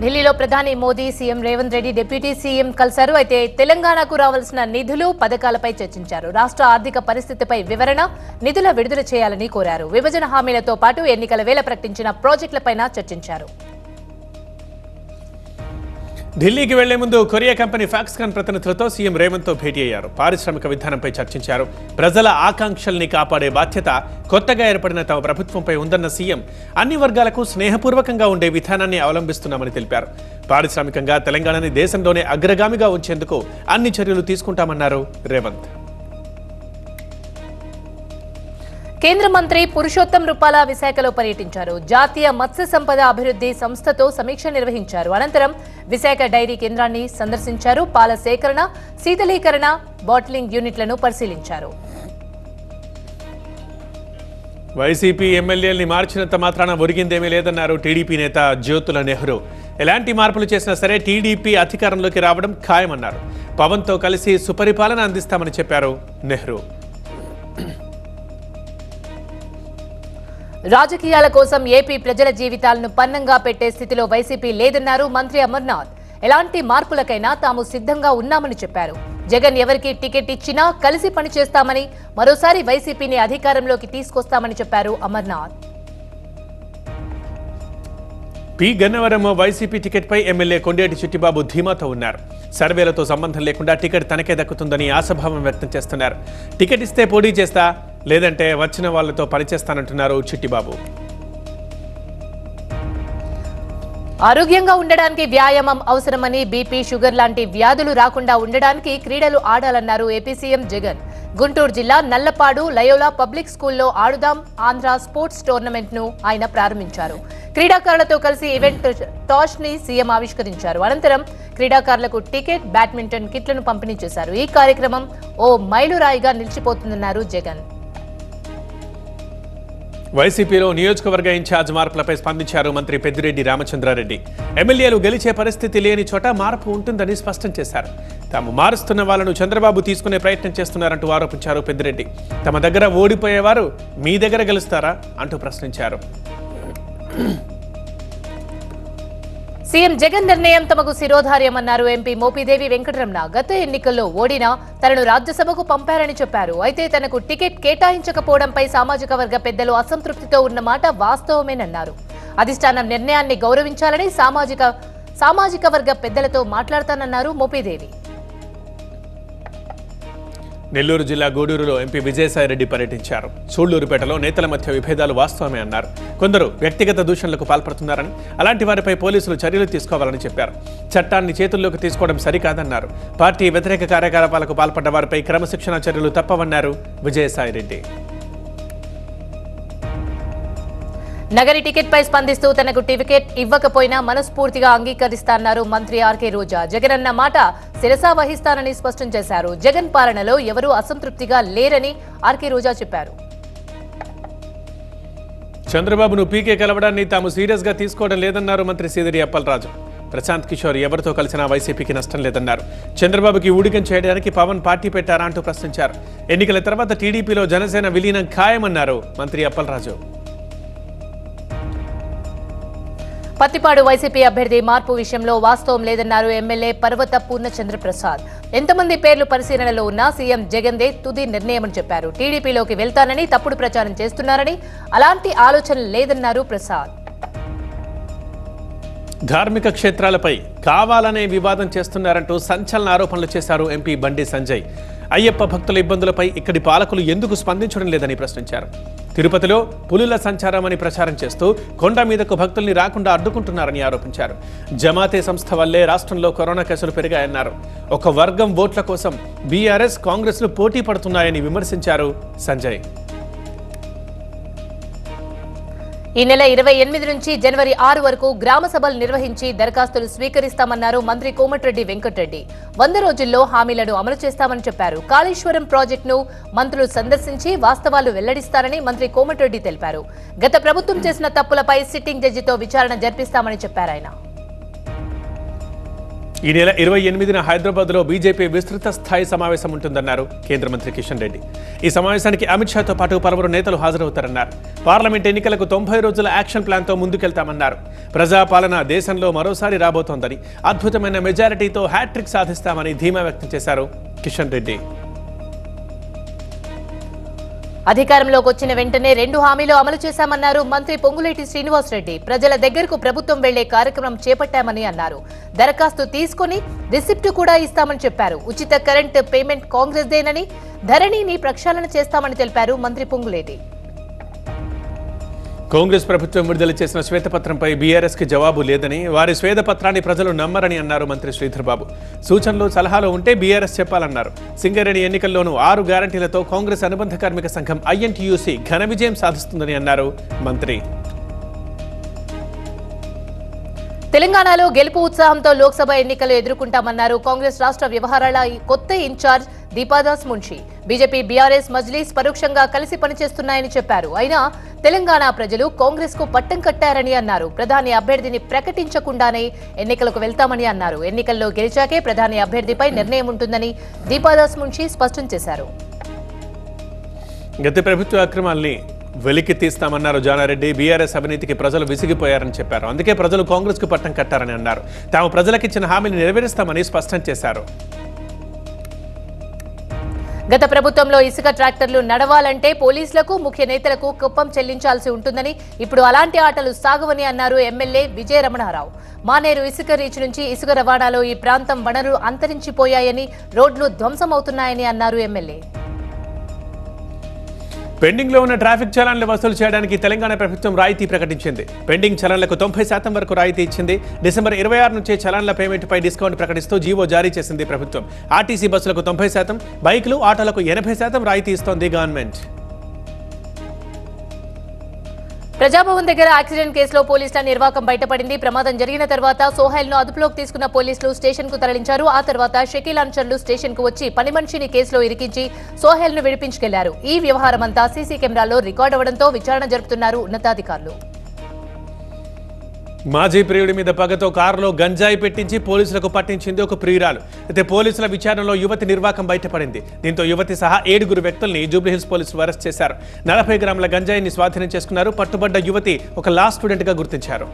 ఢిల్లీలో ప్రధాని Modi, CM Revanth Reddy, deputy CM కలిశారు. అయితే తెలంగాణకు రావాల్సిన నిధులు, పథకాలపై చర్చించారు. రాష్ట్ర ఆర్థిక పరిస్థితిపై వివరణ, నిధుల విడుదల చేయాలని కోరారు. విభజన హామీలతో పాటు ఎన్నికల వేళ ప్రకటించిన ప్రాజెక్టులపై చర్చించారు. ఢిల్లీకి వెళ్లే ముందు కొరియా కంపెనీ ఫాక్స్కాన్ ప్రతినిధులతో సీఎం రేవంత్ తో భేటీ అయ్యారు. పారిశ్రామిక విధానంపై చర్చించారు. ప్రజల ఆకాంక్షల్ని కాపాడే బాధ్యత కొత్తగా ఏర్పడిన తమ ప్రభుత్వంపై ఉందన్న సీఎం అన్ని వర్గాలకు స్నేహపూర్వకంగా ఉండే విధానాన్ని అవలంబిస్తున్నామని తెలిపారు. పారిశ్రామికంగా తెలంగాణని దేశంలోనే అగ్రగామిగా ఉంచేందుకు అన్ని చర్యలు తీసుకుంటామన్నారు రేవంత్. కేంద్ర మంత్రి పురుషోత్తం రూపాల విశాఖలో పర్యటించారు. జాతీయ మత్స్య సంపద అభివృద్ధి సంస్థతో సమీక్ష నిర్వహించారు. అనంతరం విశాఖ డైరీ కేంద్రాన్ని సందర్శించారు. పాల సేకరణ, శీతలీకరణ, బాటిలింగ్ యూనిట్లను పరిశీలించారు. వైసీపీ ఎమ్మెల్యేల్ని మార్చినంత మాత్రాన ఒరిగిందేమీ లేదన్నారు టీడీపీ నేత జ్యోతుల నెహ్రూ. ఎలాంటి మార్పులు చేసినా సరే టీడీపీ అధికారంలోకి రావడం ఖాయమన్నారు. పవన్తో కలిసి సుపరిపాలన అందిస్తామని చెప్పారు నెహ్రూ. రాజకీయాల కోసం ఏపీ ప్రజల జీవితాలను పన్నంగా పెట్టే స్థితిలో వైసీపీ లేదన్నారు మంత్రి అమర్నాథ్. ఎలాంటి మార్పులకైనా తాము సిద్ధంగా ఉన్నామని చెప్పారు. జగన్ ఎవరికి టికెట్ ఇచ్చినా కలిసి పనిచేస్తామని, మరోసారి వైసీపీని అధికారంలోకి తీసుకొస్తామని చెప్పారు అమర్నాథ్. పి గన్నవరం వైసీపీ టికెట్పై ఎమ్మెల్యే కొండేటి చిట్టిబాబు ధీమాతో ఉన్నారు. సర్వేలతో సంబంధం లేకుండా టికెట్ తనకే దక్కుతుందని ఆశాభావం వ్యక్తం చేస్తున్నారు. టికెట్ ఇస్తే పోటీ చేస్తా, లేదంటే వచ్చిన వాళ్లతో పనిచేస్తానంటున్నారు చిట్టిబాబు. ఆరోగ్యంగా ఉండడానికి వ్యాయామం అవసరమని, బీపీ, షుగర్ లాంటి వ్యాధులు రాకుండా ఉండడానికి క్రీడలు ఆడాలన్నారు ఏపీ సీఎం జగన్. గుంటూరు జిల్లా నల్లపాడు లయోలా పబ్లిక్ స్కూల్లో ఆడుదాం ఆంధ్ర స్పోర్ట్స్ టోర్నమెంట్ ను ఆయన ప్రారంభించారు. క్రీడాకారులతో కలిసి ఈవెంట్ టాస్ ని సీఎం ఆవిష్కరించారు. అనంతరం క్రీడాకారులకు టికెట్, బ్యాడ్మింటన్ కిట్లను పంపిణీ చేశారు. ఈ కార్యక్రమం ఓ మైలురాయిగా నిలిచిపోతుందన్నారు జగన్. వైసీపీలో నియోజకవర్గ ఇన్ఛార్జ్ మార్పులపై స్పందించారు మంత్రి పెద్దిరెడ్డి రామచంద్రారెడ్డి. ఎమ్మెల్యేలు గెలిచే పరిస్థితి లేని చోట మార్పు ఉంటుందని స్పష్టం చేశారు. తాము మారుస్తున్న వాళ్లను చంద్రబాబు తీసుకునే ప్రయత్నం చేస్తున్నారంటూ ఆరోపించారు పెద్దిరెడ్డి. తమ దగ్గర ఓడిపోయేవారు మీ దగ్గర గెలుస్తారా అంటూ ప్రశ్నించారు. సీఎం జగన్ నిర్ణయం తమకు శిరోధార్యమన్నారు ఎంపీ మోపిదేవి వెంకటరమణ. గత ఎన్నికల్లో ఓడినా తనను రాజ్యసభకు పంపారని చెప్పారు. అయితే తనకు టికెట్ కేటాయించకపోవడంపై సామాజిక వర్గ పెద్దలు అసంతృప్తితో ఉన్నమాట వాస్తవమేనన్నారు. అధిష్టానం నిర్ణయాన్ని గౌరవించాలని సామాజిక వర్గ పెద్దలతో మాట్లాడతానన్నారు మోపిదేవి. నెల్లూరు జిల్లా గూడూరులో ఎంపీ విజయసాయిరెడ్డి పర్యటించారు. సూళ్లూరుపేటలో నేతల మధ్య విభేదాలు వాస్తవమే అన్నారు. కొందరు వ్యక్తిగత దూషణలకు పాల్పడుతున్నారని, అలాంటి వారిపై పోలీసులు చర్యలు తీసుకోవాలని చెప్పారు. చట్టాన్ని చేతుల్లోకి తీసుకోవడం సరికాదన్నారు. పార్టీ వ్యతిరేక కార్యకలాపాలకు పాల్పడ్డ వారిపై క్రమశిక్షణ చర్యలు తప్పవన్నారు విజయసాయిరెడ్డి. నగరి టికెట్ పై స్పందిస్తూ తనకు టికెట్ ఇవ్వకపోయినా మనస్ఫూర్తిగా అంగీకరిస్తారన్నారు మంత్రి ఆర్కే రోజా. జగన్ అన్న మాట శిరసా వహిస్తానని స్పష్టం చేశారు. జగన్ పాలనలో ఎవరూ అసంతృప్తిగా లేరని ఆర్కే రోజా చెప్పారు. చంద్రబాబును పీకే కలవడాన్ని తాము సీరియస్ గా తీసుకోవడం లేదన్నారు మంత్రి సీదిరి అప్పలరాజు. ప్రశాంత్ కిషోర్ ఎవరితో కలిసినా వైసీపీకి నష్టం లేదన్నారు. చంద్రబాబుకి ఊడికం చేయడానికి పవన్ పార్టీ పెట్టారా అంటూ ప్రశ్నించారు. ఎన్నికల తర్వాత టీడీపీలో జనసేన విలీనం ఖాయమన్నారు మంత్రి అప్పలరాజు. పత్తిపాడు వైసీపీ అభ్యర్థి మార్పు విషయంలో వాస్తవం లేదన్నారు ఎమ్మెల్యే పర్వత పూర్ణచంద్రప్రసాద్. ఎంతమంది పేర్లు పరిశీలనలో ఉన్నా సీఎం జగన్దే తుది నిర్ణయమని చెప్పారు. టీడీపీలోకి వెళ్తానని తప్పుడు ప్రచారం చేస్తున్నారని, అలాంటి ఆలోచన లేదన్నారు ప్రసాద్. ధార్మిక క్షేత్రాలపై కావాలనే వివాదం చేస్తున్నారంటూ సంచలన ఆరోపణలు చేశారు ఎంపీ బండి సంజయ్. అయ్యప్ప భక్తుల ఇబ్బందులపై ఇక్కడి పాలకులు ఎందుకు స్పందించడం లేదని ప్రశ్నించారు. తిరుపతిలో పులుల సంచారం అని ప్రచారం చేస్తూ కొండ మీదకు భక్తుల్ని రాకుండా అడ్డుకుంటున్నారని ఆరోపించారు. జమాతే సంస్థ వల్లే రాష్ట్రంలో కరోనా కేసులు పెరిగాయన్నారు. ఒక వర్గం ఓట్ల కోసం బీఆర్ఎస్, కాంగ్రెస్లు పోటీ పడుతున్నాయని విమర్శించారు సంజయ్. ఈ నెల 28 నుంచి జనవరి 6 వరకు గ్రామ సభలు నిర్వహించి దరఖాస్తులు స్వీకరిస్తామన్నారు మంత్రి కోమటిరెడ్డి వెంకటరెడ్డి. 100 రోజుల్లో హామీలను అమలు చేస్తామని చెప్పారు. కాళేశ్వరం ప్రాజెక్టును మంత్రులు సందర్శించి వాస్తవాలు వెల్లడిస్తారని మంత్రి కోమటిరెడ్డి తెలిపారు. గత ప్రభుత్వం చేసిన తప్పులపై సిట్టింగ్ జడ్జితో విచారణ జరిపిస్తామని చెప్పారు ఆయన. ఈ నెల 28న హైదరాబాద్లో బీజేపీ విస్తృత స్థాయి సమావేశం ఉంటుందన్నారు కేంద్ర మంత్రి కిషన్ రెడ్డి. ఈ సమావేశానికి అమిత్ షాతో పాటు పలువురు నేతలు హాజరవుతారన్నారు. పార్లమెంట్ ఎన్నికలకు 90 రోజుల యాక్షన్ ప్లాన్తో ముందుకెళ్తామన్నారు. ప్రజాపాలన దేశంలో మరోసారి రాబోతోందని, అద్భుతమైన మెజారిటీతో హ్యాట్రిక్ సాధిస్తామని ధీమా వ్యక్తం చేశారు కిషన్ రెడ్డి. అధికారంలోకి వచ్చిన వెంటనే 2 హామీలు అమలు చేశామన్నారు మంత్రి పొంగులేటి శ్రీనివాసరెడ్డి. ప్రజల దగ్గరకు ప్రభుత్వం వెళ్లే కార్యక్రమం చేపట్టామని అన్నారు. దరఖాస్తు తీసుకుని రిసిప్ట్ కూడా ఇస్తామని చెప్పారు. ఉచిత కరెంట్ పేమెంట్ కాంగ్రెస్దేనని, ధరణిని ప్రక్షాళన చేస్తామని తెలిపారు మంత్రి పొంగులేటి. కాంగ్రెస్ ప్రభుత్వం విడుదల చేసిన శ్వేతపత్రంపై బీఆర్ఎస్కి జవాబు లేదని, వారి శ్వేతపత్రాన్ని ప్రజలు నమ్మరని అన్నారు మంత్రి శ్రీధర్ బాబు. సూచనలు సలహాలు ఉంటే బీఆర్ఎస్ చెప్పాలన్నారు. సింగరేణి ఎన్నికల్లోనూ 6 గ్యారంటీలతో కాంగ్రెస్ అనుబంధ కార్మిక సంఘం ఐఎన్టీయూసీ ఘన విజయం సాధిస్తుందని అన్నారు మంత్రి. తెలంగాణలో గెలుపు ఉత్సాహంతో లోక్సభ ఎన్నికలు ఎదుర్కొంటామన్నారు కాంగ్రెస్ రాష్ట్ర వ్యవహారాల కొత్త in charge Deepa Das Munshi. BJP, BRS, Majlis పరోక్షంగా కలిసి పనిచేస్తున్నాయని చెప్పారు. అయినా తెలంగాణ ప్రజలు కాంగ్రెస్ కు పట్టం కట్టారని అన్నారు. ప్రధాని అభ్యర్థిని ప్రకటించకుండానే ఎన్నికలకు వెళ్తామని అన్నారు. ఎన్నికల్లో గెలిచాకే ప్రధాని అభ్యర్థిపై నిర్ణయం ఉంటుందని దీపాదాస్ మున్షి స్పష్టం చేశారు. గత ప్రభుత్వ అక్రమాల్ని వెలికి తీస్తామన్నారు జానారెడ్డి. బీఆర్ఎస్ అవినీతికి ప్రజలు విసిగిపోయారని చెప్పారు. అందుకే ప్రజలు కాంగ్రెస్ కు పట్టం కట్టారని అన్నారు. తాము ప్రజలకిచ్చిన హామీని నెరవేరుస్తామని స్పష్టం చేశారు. గత ప్రభుత్వంలో ఇసుక ట్రాక్టర్లు నడవాలంటే పోలీసులకు, ముఖ్య నేతలకు కుప్పం చెల్లించాల్సి ఉంటుందని, ఇప్పుడు అలాంటి ఆటలు సాగవని అన్నారు ఎమ్మెల్యే విజయ రమణారావు. మానేరు ఇసుక రీచ్ నుంచి ఇసుక రవాణాలో ఈ ప్రాంతం వనరులు అంతరించిపోయాయని, రోడ్లు ధ్వంసమవుతున్నాయని అన్నారు ఎమ్మెల్యే. పెండింగ్ లో ఉన్న ట్రాఫిక్ చలాన్లు వసూలు చేయడానికి తెలంగాణ ప్రభుత్వం రాయితీ ప్రకటించింది. పెండింగ్ చలాన్లకు 90% వరకు రాయితీ ఇచ్చింది. డిసెంబర్ 26 నుంచే చలాన్ల పేమెంట్పై డిస్కౌంట్ ప్రకటిస్తూ జీవో జారీ చేసింది ప్రభుత్వం. ఆర్టీసీ బస్సులకు 90%, బైకులు, ఆటోలకు 80% రాయితీ ఇస్తోంది గవర్నమెంట్. ప్రజాభవన్ దగ్గర యాక్సిడెంట్ కేసులో పోలీసుల నిర్వాకం బయటపడింది. ప్రమాదం జరిగిన తర్వాత సోహెల్ ను అదుపులోకి తీసుకున్న పోలీసులు స్టేషన్ కు తరలించారు. ఆ తర్వాత షకీల్ అనుచరులు స్టేషన్ కు వచ్చి పని మనిషిని కేసులో ఇరికించి సోహెల్ ను విడిపించుకెళ్లారు. ఈ వ్యవహారమంతా సీసీ కెమెరాలో రికార్డు అవడంతో విచారణ జరుపుతున్నారు ఉన్నతాధికారులు. మాజీ ప్రియుడి మీద పగతో కారులో గంజాయి పెట్టించి పోలీసులకు పట్టించింది ఒక ప్రియురాలు. అయితే పోలీసుల విచారణలో యువతి నిర్వాకం బయటపడింది. దీంతో యువతి సహా 7 వ్యక్తుల్ని జూబ్లీహిల్స్ పోలీసులు అరెస్ట్ చేశారు. 40 గ్రాముల గంజాయిని స్వాధీనం చేసుకున్నారు. పట్టుబడ్డ యువతి ఒక లా స్టూడెంట్ గా గుర్తించారు.